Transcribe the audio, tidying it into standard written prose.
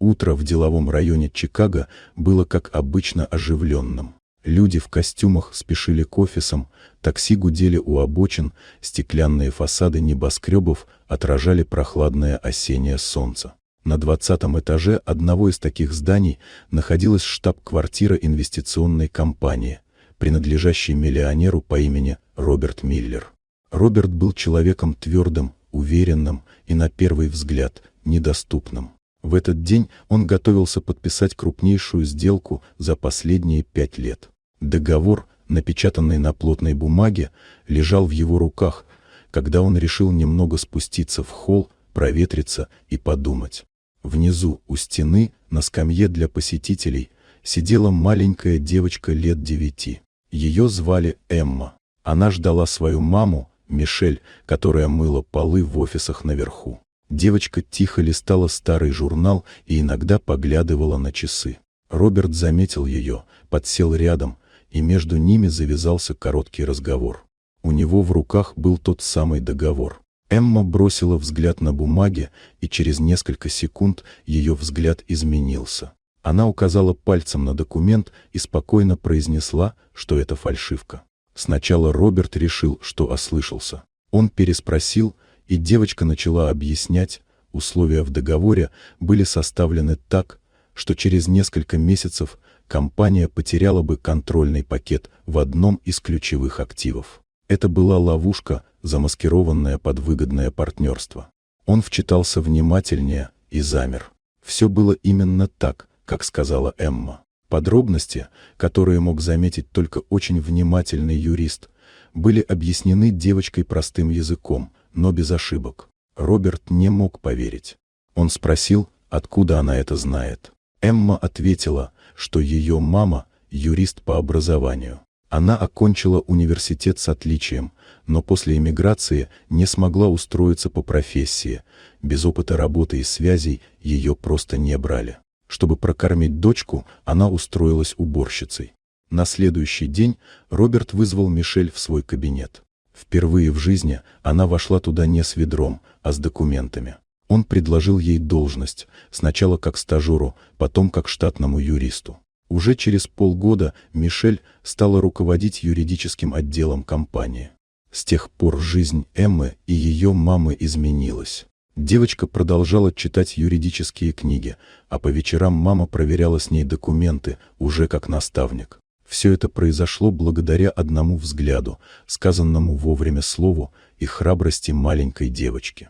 Утро в деловом районе Чикаго было, как обычно, оживленным. Люди в костюмах спешили к офисам, такси гудели у обочин, стеклянные фасады небоскребов отражали прохладное осеннее солнце. На 20-м этаже одного из таких зданий находилась штаб-квартира инвестиционной компании, принадлежащей миллионеру по имени Роберт Миллер. Роберт был человеком твердым, уверенным и, на первый взгляд, недоступным. В этот день он готовился подписать крупнейшую сделку за последние 5 лет. Договор, напечатанный на плотной бумаге, лежал в его руках, когда он решил немного спуститься в холл, проветриться и подумать. Внизу, у стены, на скамье для посетителей, сидела маленькая девочка лет 9. Ее звали Эмма. Она ждала свою маму, Мишель, которая мыла полы в офисах наверху. Девочка тихо листала старый журнал и иногда поглядывала на часы. Роберт заметил ее, подсел рядом, и между ними завязался короткий разговор. У него в руках был тот самый договор. Эмма бросила взгляд на бумаги, и через несколько секунд ее взгляд изменился. Она указала пальцем на документ и спокойно произнесла, что это фальшивка. Сначала Роберт решил, что ослышался. Он переспросил, и девочка начала объяснять. Условия в договоре были составлены так, что через несколько месяцев компания потеряла бы контрольный пакет в одном из ключевых активов. Это была ловушка, замаскированная под выгодное партнерство. Он вчитался внимательнее и замер. Все было именно так, как сказала Эмма. Подробности, которые мог заметить только очень внимательный юрист, были объяснены девочкой простым языком, но без ошибок. Роберт не мог поверить. Он спросил, откуда она это знает. Эмма ответила, что ее мама – юрист по образованию. Она окончила университет с отличием, но после эмиграции не смогла устроиться по профессии. Без опыта работы и связей ее просто не брали. Чтобы прокормить дочку, она устроилась уборщицей. На следующий день Роберт вызвал Мишель в свой кабинет. Впервые в жизни она вошла туда не с ведром, а с документами. Он предложил ей должность, сначала как стажеру, потом как штатному юристу. Уже через полгода Мишель стала руководить юридическим отделом компании. С тех пор жизнь Эммы и ее мамы изменилась. Девочка продолжала читать юридические книги, а по вечерам мама проверяла с ней документы, уже как наставник. Все это произошло благодаря одному взгляду, сказанному вовремя слову, и храбрости маленькой девочки.